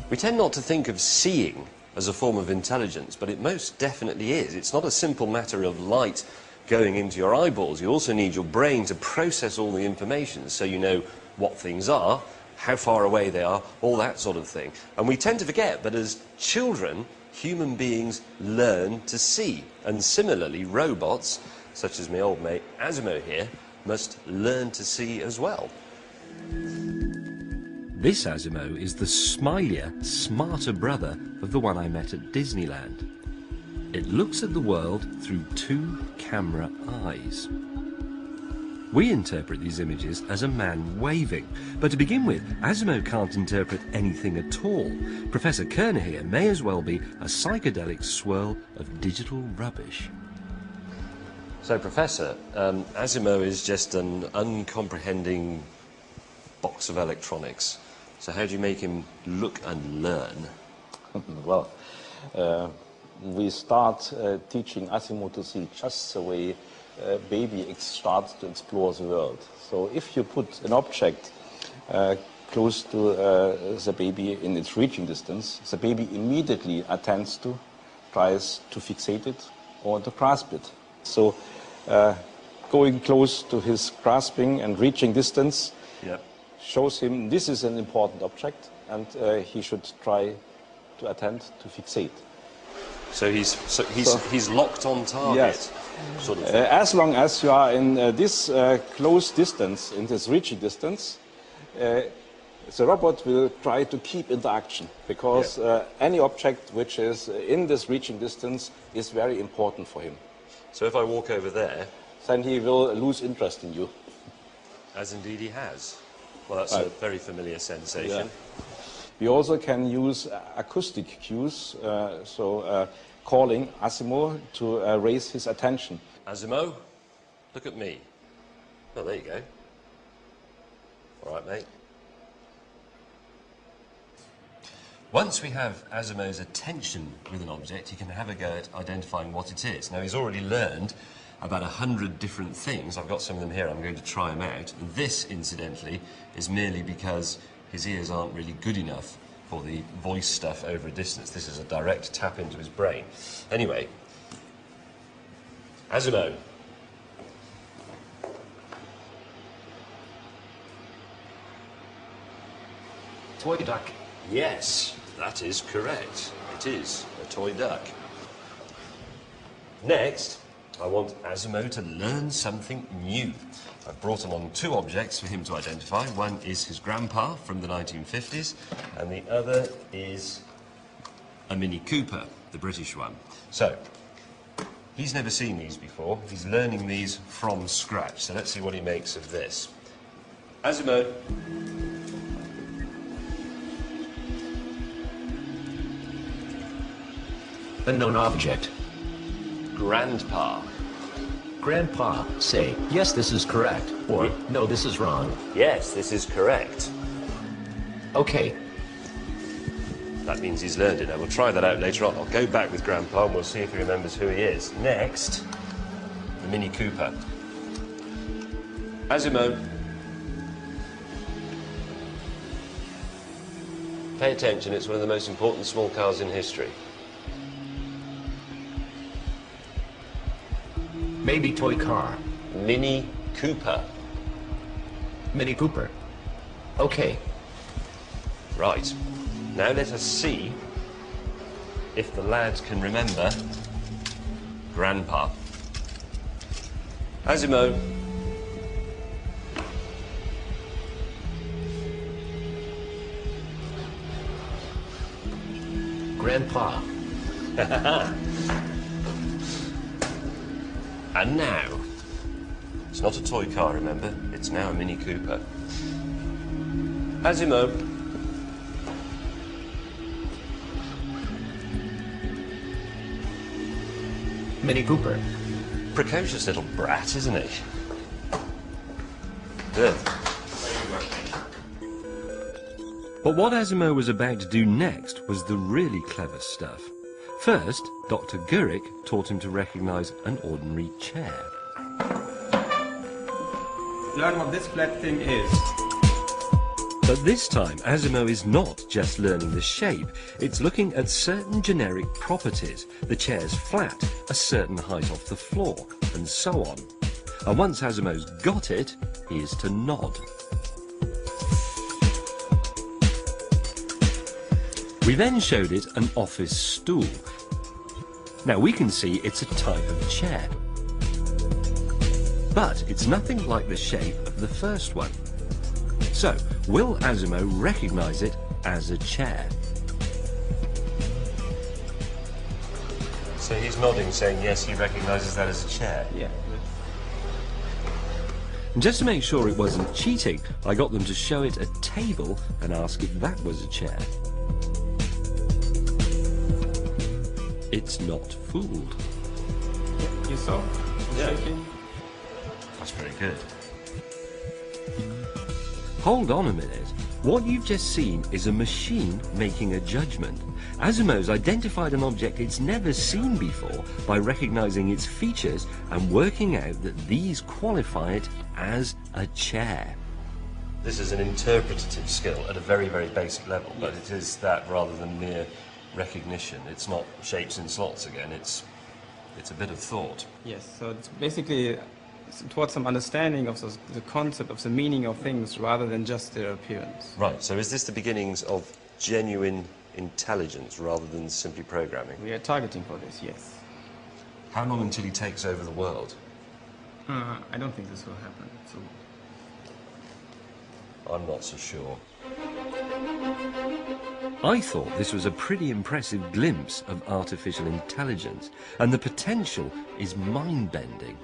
We tend not to think of seeing as a form of intelligence, but it most definitely is. It's not a simple matter of light going into your eyeballs. You also need your brain to process all the information so you know what things are, how far away they are, all that sort of thing. And we tend to forget that as children, human beings learn to see. And similarly, robots, such as my old mate Asimo here, must learn to see as well. This Asimo is the smilier, smarter brother of the one I met at Disneyland. It looks at the world through 2 camera eyes. We interpret these images as a man waving, but to begin with, Asimo can't interpret anything at all. Professor Kerner here may as well be a psychedelic swirl of digital rubbish. So, Professor, Asimo is just an uncomprehending box of electronics. So how do you make him look and learn? Well, we start teaching Asimo to see just the way a baby starts to explore the world. So if you put an object close to the baby in its reaching distance, the baby immediately attends to, tries to fixate it or to grasp it. So going close to his grasping and reaching distance shows him this is an important object, and he should try to attend to fixate. So he's locked on target. Yes. Sort of as long as you are in this close distance, in this reaching distance, the robot will try to keep interaction, because any object which is in this reaching distance is very important for him. So if I walk over there, then he will lose interest in you. As indeed he has. Well, that's a very familiar sensation. Yeah. We also can use acoustic cues, calling Asimo to raise his attention. Asimo, look at me. Oh, there you go. All right, mate. Once we have Asimo's attention with an object, he can have a go at identifying what it is. Now, he's already learned about 100 different things. I've got some of them here. I'm going to try them out. And this, incidentally, is merely because his ears aren't really good enough for the voice stuff over a distance. This is a direct tap into his brain. Anyway, Asimo. Toy duck. Yes, that is correct. It is a toy duck. Next, I want Asimo to learn something new. I've brought along 2 objects for him to identify. One is his grandpa from the 1950s, and the other is a Mini Cooper, the British one. So, he's never seen these before. He's learning these from scratch. So let's see what he makes of this. Asimo. Unknown object. Grandpa. Grandpa, say, yes, this is correct, or no, this is wrong. Yes, this is correct. Okay. That means he's learned it. Now, we'll try that out later on. I'll go back with Grandpa and we'll see if he remembers who he is. Next, the Mini Cooper. Asimo. Pay attention, it's one of the most important small cars in history. Maybe toy car. Mini Cooper. Mini Cooper. Okay. Right. Now let us see if the lad can remember Grandpa. Asimo. Grandpa. And now, it's not a toy car, remember? It's now a Mini Cooper. Asimo. Mini Cooper. Precocious little brat, isn't he? Good. But what Asimo was about to do next was the really clever stuff. First, Dr. Gurik taught him to recognize an ordinary chair. Learn what this flat thing is. But this time, Asimov is not just learning the shape, it's looking at certain generic properties. The chair's flat, a certain height off the floor, and so on. And once Asimov's got it, he is to nod. We then showed it an office stool. Now we can see it's a type of chair. But it's nothing like the shape of the first one. So, will Asimov recognize it as a chair? So he's nodding, saying yes, he recognizes that as a chair. Yeah. And just to make sure it wasn't cheating, I got them to show it a table and ask if that was a chair. It's not fooled. You saw? Yeah. Shaking? That's very good. Hold on a minute. What you've just seen is a machine making a judgment. Asimov's identified an object it's never seen before by recognizing its features and working out that these qualify it as a chair. This is an interpretative skill at a very, very basic level, but it is that rather than mere recognition. It's not shapes in slots again, it's a bit of thought. Yes, so it's basically towards some understanding of the concept of the meaning of things rather than just their appearance. Right, so is this the beginnings of genuine intelligence rather than simply programming? We are targeting for this, yes. How long until he takes over the world? I don't think this will happen. So I'm not so sure. I thought this was a pretty impressive glimpse of artificial intelligence, and the potential is mind-bending.